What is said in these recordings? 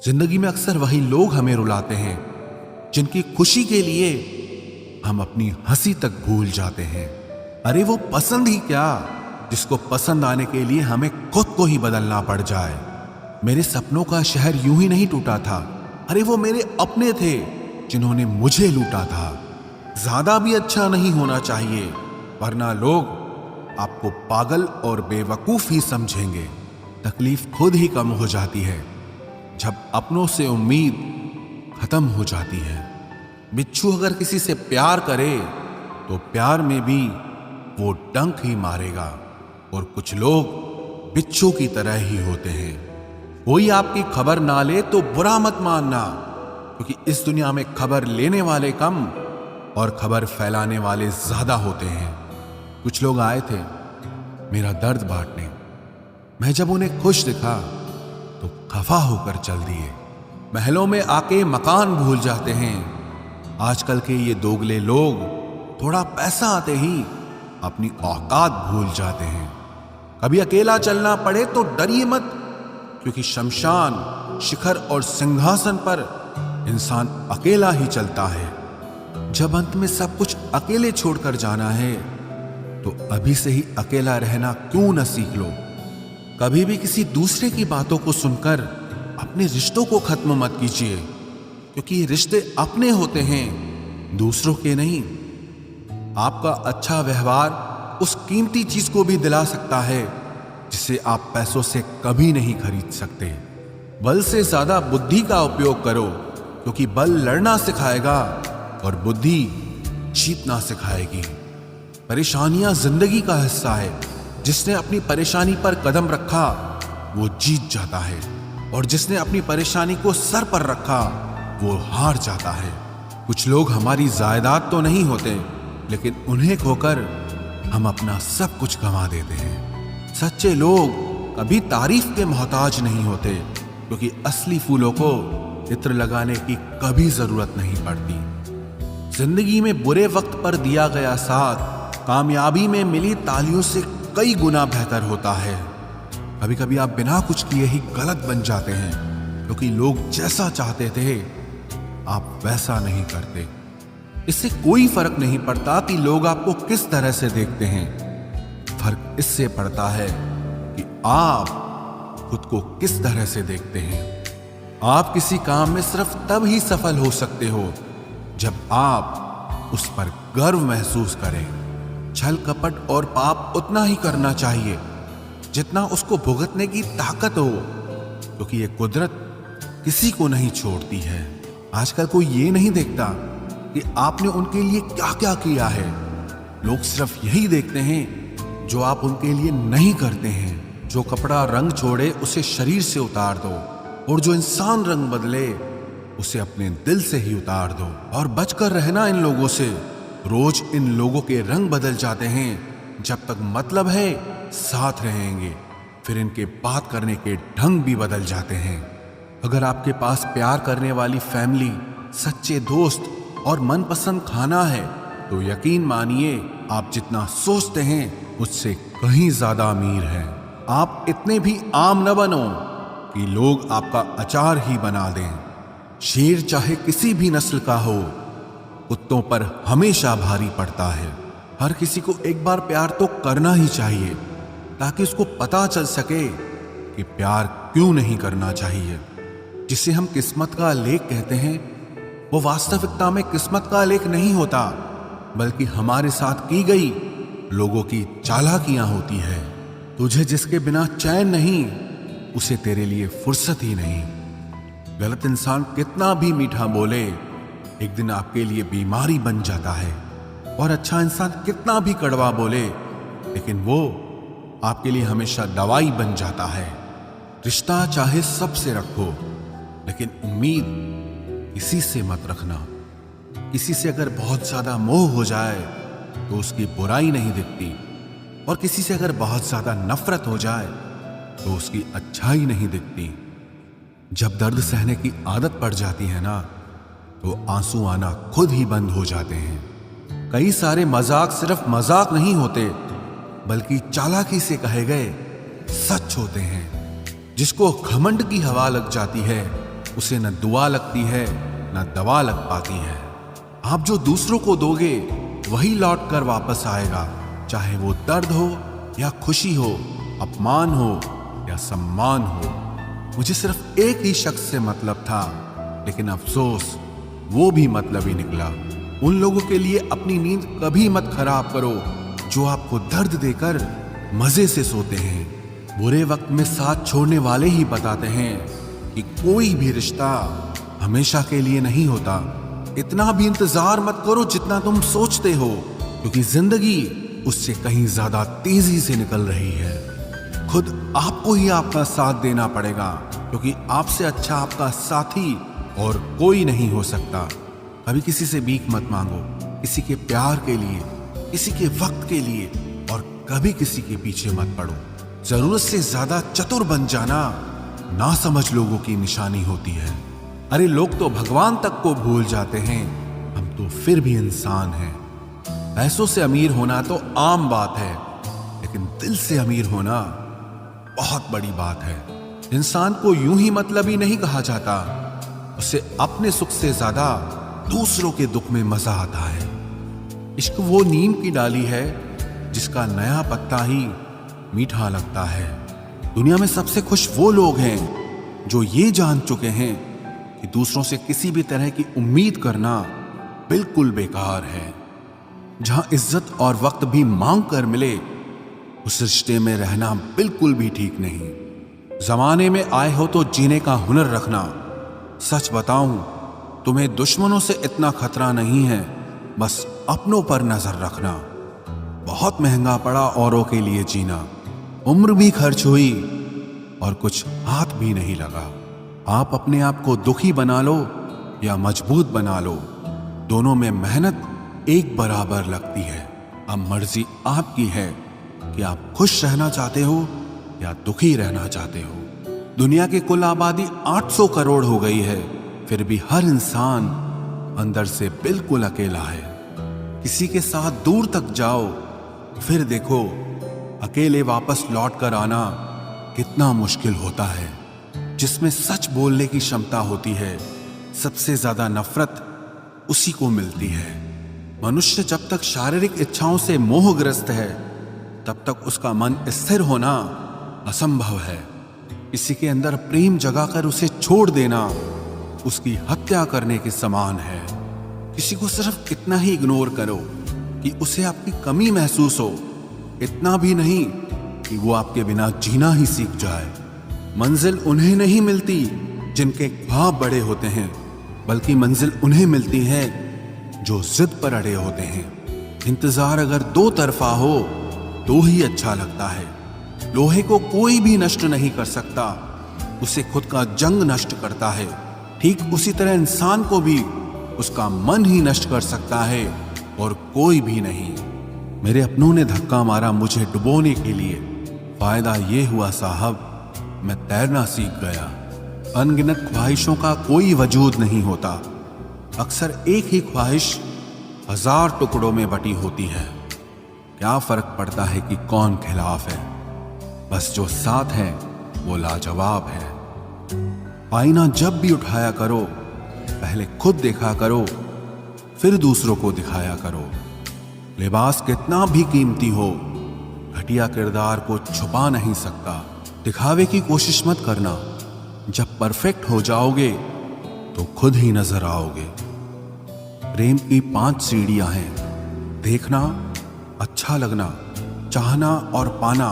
जिंदगी में अक्सर वही लोग हमें रुलाते हैं जिनकी खुशी के लिए हम अपनी हंसी तक भूल जाते हैं। अरे वो पसंद ही क्या, जिसको पसंद आने के लिए हमें खुद को ही बदलना पड़ जाए। मेरे सपनों का शहर यूं ही नहीं टूटा था। अरे वो मेरे अपने थे जिन्होंने मुझे लूटा था। ज्यादा भी अच्छा नहीं होना चाहिए, वरना लोग आपको पागल और बेवकूफ ही समझेंगे। तकलीफ खुद ही कम हो जाती है जब अपनों से उम्मीद खत्म हो जाती है। बिच्छू अगर किसी से प्यार करे तो प्यार में भी वो डंक ही मारेगा। और कुछ लोग बिच्छू की तरह ही होते हैं। कोई आपकी खबर ना ले तो बुरा मत मानना, क्योंकि इस दुनिया में खबर लेने वाले कम और खबर फैलाने वाले ज्यादा होते हैं। कुछ लोग आए थे मेरा दर्द बांटने। मैं जब उन्हें खुश दिखा तो खफा होकर चल दिए। महलों में आके मकान भूल जाते हैं। आजकल के ये दोगले लोग थोड़ा पैसा आते ही अपनी औकात भूल जाते हैं। कभी अकेला चलना पड़े तो डरिए मत, क्योंकि शमशान, शिखर और सिंहासन पर इंसान अकेला ही चलता है। जब अंत में सब कुछ अकेले छोड़कर जाना है तो अभी से ही अकेला रहना क्यों न सीख लो। कभी भी किसी दूसरे की बातों को सुनकर अपने रिश्तों को खत्म मत कीजिए, क्योंकि ये रिश्ते अपने होते हैं, दूसरों के नहीं। आपका अच्छा व्यवहार उस कीमती चीज को भी दिला सकता है जिसे आप पैसों से कभी नहीं खरीद सकते। बल से ज्यादा बुद्धि का उपयोग करो, क्योंकि बल लड़ना सिखाएगा और बुद्धि जीतना सिखाएगी। परेशानियां जिंदगी का हिस्सा है। जिसने अपनी परेशानी पर कदम रखा वो जीत जाता है, और जिसने अपनी परेशानी को सर पर रखा वो हार जाता है। कुछ लोग हमारी जायदाद तो नहीं होते, लेकिन उन्हें खोकर हम अपना सब कुछ गंवा देते हैं। सच्चे लोग कभी तारीफ के मोहताज नहीं होते, क्योंकि असली फूलों को इत्र लगाने की कभी जरूरत नहीं पड़ती। जिंदगी में बुरे वक्त पर दिया गया साथ कामयाबी में मिली तालियों से कई गुना बेहतर होता है। कभी कभी आप बिना कुछ किए ही गलत बन जाते हैं, क्योंकि लोग जैसा चाहते थे आप वैसा नहीं करते। इससे कोई फर्क नहीं पड़ता कि लोग आपको किस तरह से देखते हैं। फर्क इससे पड़ता है कि आप खुद को किस तरह से देखते हैं। आप किसी काम में सिर्फ तब ही सफल हो सकते हो जब आप उस पर गर्व महसूस करें। छल कपट और पाप उतना ही करना चाहिए जितना उसको भुगतने की ताकत हो, क्योंकि ये कुदरत किसी को नहीं छोड़ती है। आजकल कोई ये नहीं देखता कि आपने उनके लिए क्या क्या किया है। लोग सिर्फ यही देखते हैं जो आप उनके लिए नहीं करते हैं। जो कपड़ा रंग छोड़े उसे शरीर से उतार दो, और जो इंसान रंग बदले उसे अपने दिल से ही उतार दो। और बचकर रहना इन लोगों से। रोज इन लोगों के रंग बदल जाते हैं। जब तक मतलब है साथ रहेंगे, फिर इनके बात करने के ढंग भी बदल जाते हैं। अगर आपके पास प्यार करने वाली फैमिली, सच्चे दोस्त और मनपसंद खाना है तो यकीन मानिए आप जितना सोचते हैं उससे कहीं ज्यादा अमीर हैं। आप इतने भी आम न बनो कि लोग आपका अचार ही बना दें। शेर चाहे किसी भी नस्ल का हो, कुत्तों पर हमेशा भारी पड़ता है। हर किसी को एक बार प्यार तो करना ही चाहिए, ताकि उसको पता चल सके कि प्यार क्यों नहीं करना चाहिए। जिसे हम किस्मत का लेख कहते हैं, वो वास्तविकता में किस्मत का लेख नहीं होता, बल्कि हमारे साथ की गई लोगों की चालाकियां होती है। तुझे जिसके बिना चैन नहीं, उसे तेरे लिए फुर्सत ही नहीं। गलत इंसान कितना भी मीठा बोले, एक दिन आपके लिए बीमारी बन जाता है। और अच्छा इंसान कितना भी कड़वा बोले, लेकिन वो आपके लिए हमेशा दवाई बन जाता है। रिश्ता चाहे सबसे रखो, लेकिन उम्मीद किसी से मत रखना। किसी से अगर बहुत ज्यादा मोह हो जाए तो उसकी बुराई नहीं दिखती, और किसी से अगर बहुत ज्यादा नफरत हो जाए तो उसकी अच्छाई नहीं दिखती। जब दर्द सहने की आदत पड़ जाती है ना, तो आंसू आना खुद ही बंद हो जाते हैं। कई सारे मजाक सिर्फ मजाक नहीं होते, बल्कि चालाकी से कहे गए सच होते हैं। जिसको घमंड की हवा लग जाती है उसे न दुआ लगती है न दवा लग पाती है। आप जो दूसरों को दोगे वही लौट कर वापस आएगा, चाहे वो दर्द हो या खुशी हो, अपमान हो या सम्मान हो। मुझे सिर्फ एक ही शख्स से मतलब था, लेकिन अफसोस वो भी मतलब ही निकला। उन लोगों के लिए अपनी नींद कभी मत खराब करो जो आपको दर्द देकर मजे से सोते हैं। बुरे वक्त में साथ छोड़ने वाले ही बताते हैं कि कोई भी रिश्ता हमेशा के लिए नहीं होता। इतना भी इंतजार मत करो जितना तुम सोचते हो, क्योंकि जिंदगी उससे कहीं ज्यादा तेजी से निकल रही है। खुद आपको ही आपका साथ देना पड़ेगा, क्योंकि आपसे अच्छा आपका साथी और कोई नहीं हो सकता। कभी किसी से भीख मत मांगो, किसी के प्यार के लिए, किसी के वक्त के लिए, और कभी किसी के पीछे मत पड़ो। जरूरत से ज्यादा चतुर बन जाना ना समझ लोगों की निशानी होती है। अरे लोग तो भगवान तक को भूल जाते हैं, हम तो फिर भी इंसान हैं। पैसों से अमीर होना तो आम बात है, लेकिन दिल से अमीर होना बहुत बड़ी बात है। इंसान को यूं ही मतलबी नहीं कहा जाता, उसे अपने सुख से ज्यादा दूसरों के दुख में मजा आता है। इश्क वो नीम की डाली है जिसका नया पत्ता ही मीठा लगता है। दुनिया में सबसे खुश वो लोग हैं जो ये जान चुके हैं कि दूसरों से किसी भी तरह की उम्मीद करना बिल्कुल बेकार है। जहां इज्जत और वक्त भी मांग कर मिले, उस रिश्ते में रहना बिल्कुल भी ठीक नहीं। जमाने में आए हो तो जीने का हुनर रखना। सच बताऊं, तुम्हें दुश्मनों से इतना खतरा नहीं है, बस अपनों पर नजर रखना। बहुत महंगा पड़ा औरों के लिए जीना, उम्र भी खर्च हुई और कुछ हाथ भी नहीं लगा। आप अपने आप को दुखी बना लो या मजबूत बना लो, दोनों में मेहनत एक बराबर लगती है। अब मर्जी आपकी है कि आप खुश रहना चाहते हो या दुखी रहना चाहते हो। दुनिया की कुल आबादी 800 करोड़ हो गई है, फिर भी हर इंसान अंदर से बिल्कुल अकेला है। किसी के साथ दूर तक जाओ, फिर देखो अकेले वापस लौट कर आना कितना मुश्किल होता है। जिसमें सच बोलने की क्षमता होती है, सबसे ज्यादा नफरत उसी को मिलती है। मनुष्य जब तक शारीरिक इच्छाओं से मोहग्रस्त है, तब तक उसका मन स्थिर होना असंभव है। किसी के अंदर प्रेम जगाकर उसे छोड़ देना उसकी हत्या करने के समान है। किसी को सिर्फ इतना ही इग्नोर करो कि उसे आपकी कमी महसूस हो, इतना भी नहीं कि वो आपके बिना जीना ही सीख जाए। मंजिल उन्हें नहीं मिलती जिनके ख्वाब बड़े होते हैं, बल्कि मंजिल उन्हें मिलती है जो जिद पर अड़े होते हैं। इंतजार अगर दो तरफा हो तो ही अच्छा लगता है। लोहे को कोई भी नष्ट नहीं कर सकता, उसे खुद का जंग नष्ट करता है। ठीक उसी तरह इंसान को भी उसका मन ही नष्ट कर सकता है और कोई भी नहीं। मेरे अपनों ने धक्का मारा मुझे डुबोने के लिए, फायदा ये हुआ साहब मैं तैरना सीख गया। अनगिनत ख्वाहिशों का कोई वजूद नहीं होता, अक्सर एक ही ख्वाहिश 1000 टुकड़ों में बटी होती है। क्या फर्क पड़ता है कि कौन खिलाफ है, बस जो साथ है वो लाजवाब है। आईना जब भी उठाया करो, पहले खुद देखा करो, फिर दूसरों को दिखाया करो। लिबास कितना भी कीमती हो, घटिया किरदार को छुपा नहीं सकता। दिखावे की कोशिश मत करना, जब परफेक्ट हो जाओगे तो खुद ही नजर आओगे। प्रेम की 5 सीढ़ियां हैं: देखना, अच्छा लगना, चाहना और पाना।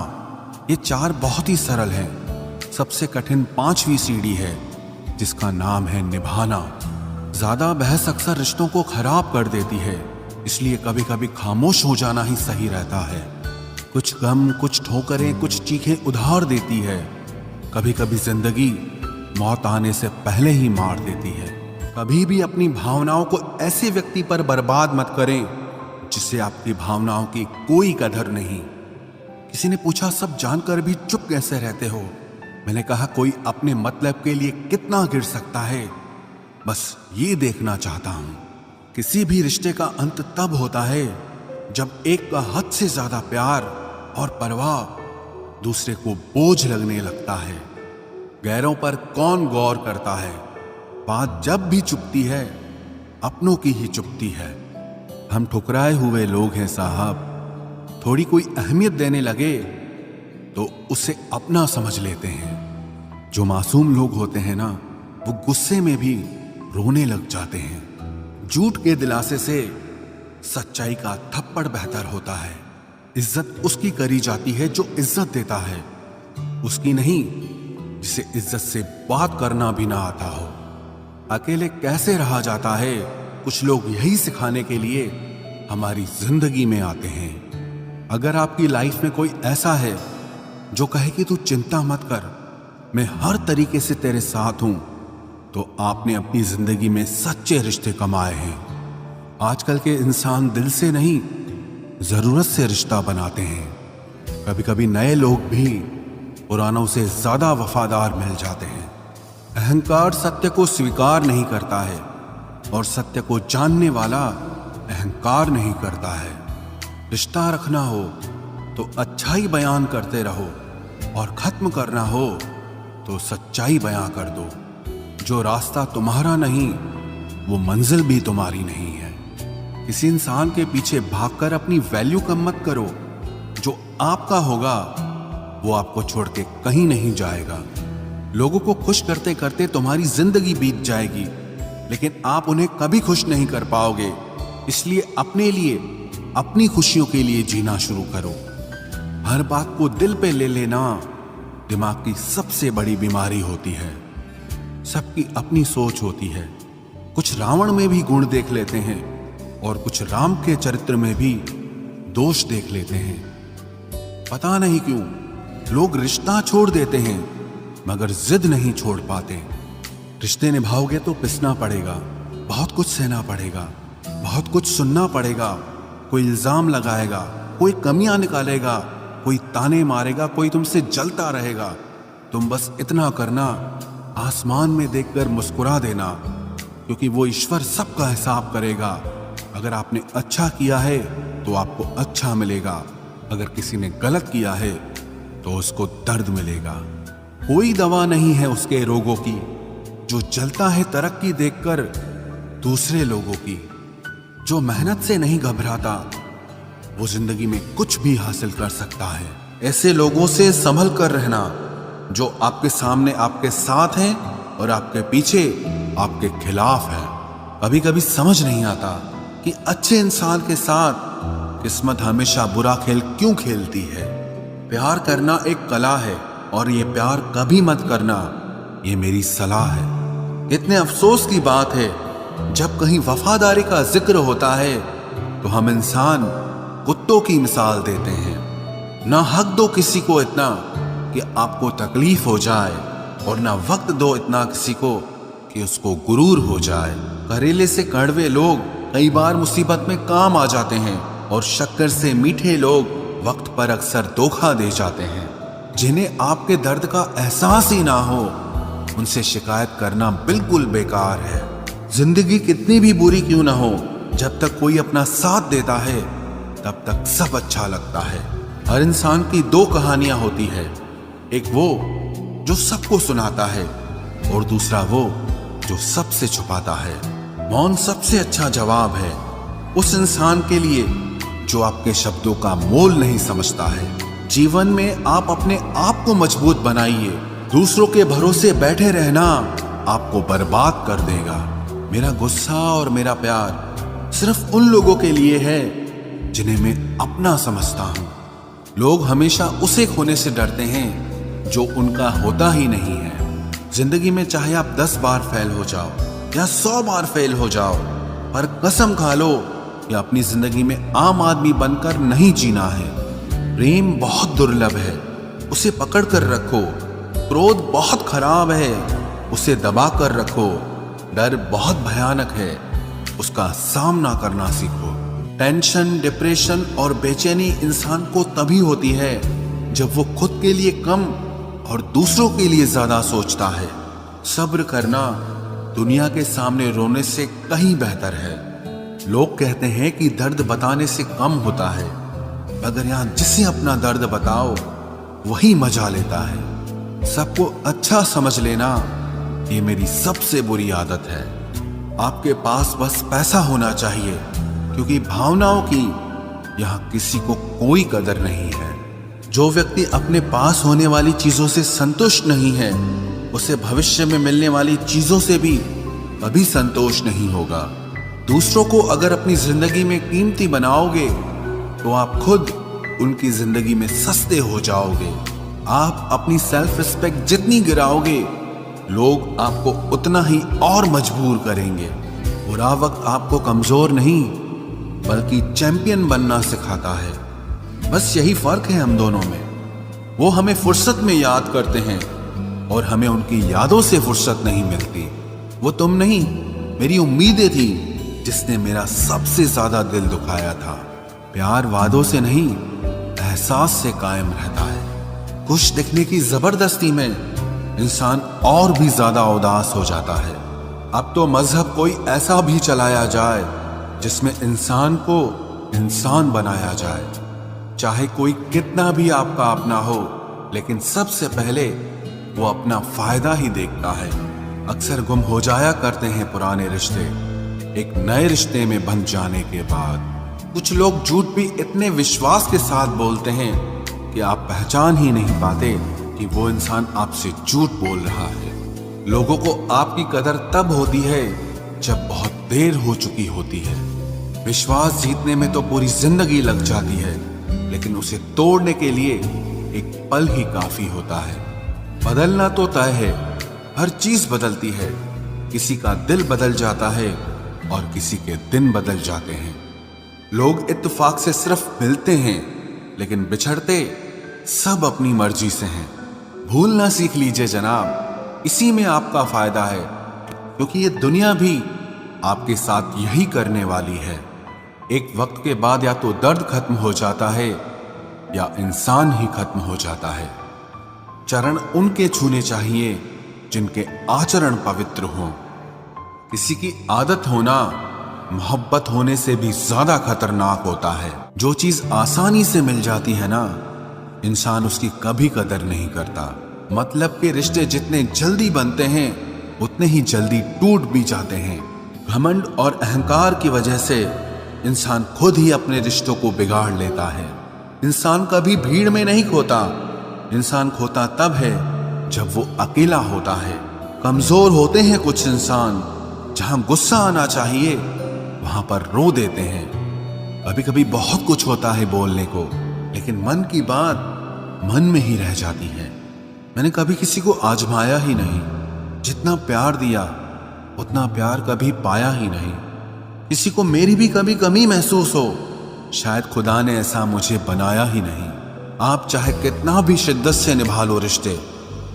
ये 4 बहुत ही सरल हैं। सबसे कठिन 5वीं सीढ़ी है जिसका नाम है निभाना। ज्यादा बहस अक्सर रिश्तों को खराब कर देती है, इसलिए कभी कभी खामोश हो जाना ही सही रहता है। कुछ गम, कुछ ठोकरें, कुछ चीखें उधार देती है। कभी कभी जिंदगी मौत आने से पहले ही मार देती है। कभी भी अपनी भावनाओं को ऐसे व्यक्ति पर बर्बाद मत करें जिससे आपकी भावनाओं की कोई कदर नहीं। किसी ने पूछा सब जानकर भी चुप कैसे रहते हो? मैंने कहा कोई अपने मतलब के लिए कितना गिर सकता है, बस ये देखना चाहता हूं। किसी भी रिश्ते का अंत तब होता है जब एक का हद से ज्यादा प्यार और परवाह दूसरे को बोझ लगने लगता है। गैरों पर कौन गौर करता है, बात जब भी चुपती है अपनों की ही चुपती है। हम ठुकराए हुए लोग हैं साहब, थोड़ी कोई अहमियत देने लगे तो उसे अपना समझ लेते हैं। जो मासूम लोग होते हैं ना, वो गुस्से में भी रोने लग जाते हैं। झूठ के दिलासे से सच्चाई का थप्पड़ बेहतर होता है। इज्जत उसकी करी जाती है जो इज्जत देता है, उसकी नहीं जिसे इज्जत से बात करना भी ना आता हो। अकेले कैसे रहा जाता है, कुछ लोग यही सिखाने के लिए हमारी जिंदगी में आते हैं। अगर आपकी लाइफ में कोई ऐसा है जो कहे कि तू चिंता मत कर, मैं हर तरीके से तेरे साथ हूं, तो आपने अपनी जिंदगी में सच्चे रिश्ते कमाए हैं। आजकल के इंसान दिल से नहीं, जरूरत से रिश्ता बनाते हैं। कभी कभी नए लोग भी पुरानों से ज्यादा वफादार मिल जाते हैं। अहंकार सत्य को स्वीकार नहीं करता है और सत्य को जानने वाला अहंकार नहीं करता है। रिश्ता रखना हो तो अच्छाई बयान करते रहो और खत्म करना हो तो सच्चाई बयां कर दो। जो रास्ता तुम्हारा नहीं, वो मंजिल भी तुम्हारी नहीं है। किसी इंसान के पीछे भागकर अपनी वैल्यू कम मत करो। जो आपका होगा वो आपको छोड़ के कहीं नहीं जाएगा। लोगों को खुश करते करते तुम्हारी जिंदगी बीत जाएगी, लेकिन आप उन्हें कभी खुश नहीं कर पाओगे। इसलिए अपने लिए, अपनी खुशियों के लिए जीना शुरू करो। हर बात को दिल पे ले लेना दिमाग की सबसे बड़ी बीमारी होती है। सबकी अपनी सोच होती है। कुछ रावण में भी गुण देख लेते हैं और कुछ राम के चरित्र में भी दोष देख लेते हैं। पता नहीं क्यों लोग रिश्ता छोड़ देते हैं मगर जिद नहीं छोड़ पाते। रिश्ते निभाओगे तो पिसना पड़ेगा, बहुत कुछ सहना पड़ेगा, बहुत कुछ सुनना पड़ेगा। कोई इल्जाम लगाएगा, कोई कमियां निकालेगा, कोई ताने मारेगा, कोई तुमसे जलता रहेगा। तुम बस इतना करना, आसमान में देखकर मुस्कुरा देना, क्योंकि वो ईश्वर सबका हिसाब करेगा। अगर आपने अच्छा किया है तो आपको अच्छा मिलेगा, अगर किसी ने गलत किया है तो उसको दर्द मिलेगा। कोई दवा नहीं है उसके रोगों की जो जलता है तरक्की देखकर दूसरे लोगों की। जो मेहनत से नहीं घबराता वो जिंदगी में कुछ भी हासिल कर सकता है। ऐसे लोगों से संभल कर रहना जो आपके सामने आपके साथ हैं और आपके पीछे आपके खिलाफ हैं। कभी कभी समझ नहीं आता कि अच्छे इंसान के साथ किस्मत हमेशा बुरा खेल क्यों खेलती है। प्यार करना एक कला है और ये प्यार कभी मत करना, ये मेरी सलाह है। इतने अफसोस की बात है जब कहीं वफादारी का जिक्र होता है तो हम इंसान कुत्तों की मिसाल देते हैं। ना हक दो किसी को इतना कि आपको तकलीफ हो जाए और ना वक्त दो इतना किसी को कि उसको गुरूर हो जाए। करेले से कड़वे लोग कई बार मुसीबत में काम आ जाते हैं और शक्कर से मीठे लोग वक्त पर अक्सर धोखा दे जाते हैं। जिन्हें आपके दर्द का एहसास ही ना हो उनसे शिकायत करना बिल्कुल बेकार है। जिंदगी कितनी भी बुरी क्यों ना हो, जब तक कोई अपना साथ देता है तब तक सब अच्छा लगता है। हर इंसान की दो कहानियां होती है, एक वो जो सबको सुनाता है और दूसरा वो जो सबसे छुपाता है। मौन सबसे अच्छा जवाब है उस इंसान के लिए जो आपके शब्दों का मोल नहीं समझता है। जीवन में आप अपने आप को मजबूत बनाइए। दूसरों के भरोसे बैठे रहना आपको बर्बाद कर देगा। मेरा गुस्सा और मेरा प्यार सिर्फ उन लोगों के लिए है जिन्हें मैं अपना समझता हूं। लोग हमेशा उसे खोने से डरते हैं जो उनका होता ही नहीं है। जिंदगी में चाहे आप 10 बार फेल हो जाओ या 100 बार फेल हो जाओ, पर कसम खा लो कि अपनी जिंदगी में आम आदमी बनकर नहीं जीना है। प्रेम बहुत दुर्लभ है, उसे पकड़ कर रखो। क्रोध बहुत खराब है, उसे दबा कर रखो। डर बहुत भयानक है, उसका सामना करना सीखो। टेंशन, डिप्रेशन और बेचैनी इंसान को तभी होती है जब वो खुद के लिए कम और दूसरों के लिए ज्यादा सोचता है। सब्र करना दुनिया के सामने रोने से कहीं बेहतर है। लोग कहते हैं कि दर्द बताने से कम होता है, अगर यहां जिसे अपना दर्द बताओ वही मजा लेता है। सबको अच्छा समझ लेना ये मेरी सबसे बुरी आदत है। आपके पास बस पैसा होना चाहिए, क्योंकि भावनाओं की यहां किसी को कोई कदर नहीं है। जो व्यक्ति अपने पास होने वाली चीजों से संतुष्ट नहीं है, उसे भविष्य में मिलने वाली चीजों से भी कभी संतोष नहीं होगा। दूसरों को अगर अपनी जिंदगी में कीमती बनाओगे तो आप खुद उनकी जिंदगी में सस्ते हो जाओगे। आप अपनी सेल्फ रिस्पेक्ट जितनी गिराओगे, लोग आपको उतना ही और मजबूर करेंगे। बुरा वक्त आपको कमजोर नहीं बल्कि चैंपियन बनना सिखाता है। बस यही फर्क है हम दोनों में। वो हमें फुर्सत में याद करते हैं और हमें उनकी यादों से फुर्सत नहीं मिलती। वो तुम नहीं, मेरी उम्मीदें थी जिसने मेरा सबसे ज्यादा दिल दुखाया था। प्यार वादों से नहीं, एहसास से कायम रहता है। खुश दिखने की जबरदस्ती में इंसान और भी ज्यादा उदास हो जाता है। अब तो मजहब कोई ऐसा भी चलाया जाए जिसमें इंसान को इंसान बनाया जाए। चाहे कोई कितना भी आपका अपना हो, लेकिन सबसे पहले वो अपना फायदा ही देखता है। अक्सर गुम हो जाया करते हैं पुराने रिश्ते एक नए रिश्ते में बंध जाने के बाद। कुछ लोग झूठ भी इतने विश्वास के साथ बोलते हैं कि आप पहचान ही नहीं पाते कि वो इंसान आपसे झूठ बोल रहा है। लोगों को आपकी कदर तब होती है जब बहुत देर हो चुकी होती है। विश्वास जीतने में तो पूरी जिंदगी लग जाती है, लेकिन उसे तोड़ने के लिए एक पल ही काफी होता है। बदलना तो तय है, हर चीज बदलती है। किसी का दिल बदल जाता है और किसी के दिन बदल जाते हैं। लोग इत्तेफाक से सिर्फ मिलते हैं, लेकिन बिछड़ते सब अपनी मर्जी से हैं। भूलना सीख लीजिए जनाब, इसी में आपका फायदा है, क्योंकि ये दुनिया भी आपके साथ यही करने वाली है। एक वक्त के बाद या तो दर्द खत्म हो जाता है या इंसान ही खत्म हो जाता है। चरण उनके छूने चाहिए जिनके आचरण पवित्र हों। किसी की आदत होना मोहब्बत होने से भी ज्यादा खतरनाक होता है। जो चीज आसानी से मिल जाती है ना, इंसान उसकी कभी कदर नहीं करता। मतलब के रिश्ते जितने जल्दी बनते हैं उतने ही जल्दी टूट भी जाते हैं। घमंड और अहंकार की वजह से इंसान खुद ही अपने रिश्तों को बिगाड़ लेता है। इंसान कभी भीड़ में नहीं खोता, इंसान खोता तब है जब वो अकेला होता है। कमजोर होते हैं कुछ इंसान, जहां गुस्सा आना चाहिए वहां पर रो देते हैं। कभी कभी बहुत कुछ होता है बोलने को, लेकिन मन की बात मन में ही रह जाती है। मैंने कभी किसी को आजमाया ही नहीं। जितना प्यार दिया उतना प्यार कभी पाया ही नहीं। किसी को मेरी भी कभी कमी महसूस हो, शायद खुदा ने ऐसा मुझे बनाया ही नहीं। आप चाहे कितना भी शिद्दत से निभा लो रिश्ते,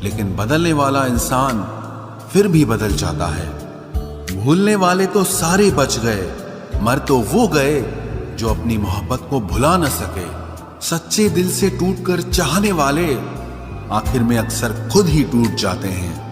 लेकिन बदलने वाला इंसान फिर भी बदल जाता है। भूलने वाले तो सारे बच गए, मर तो वो गए जो अपनी मोहब्बत को भुला न सके। सच्चे दिल से टूटकर चाहने वाले आखिर में अक्सर खुद ही टूट जाते हैं।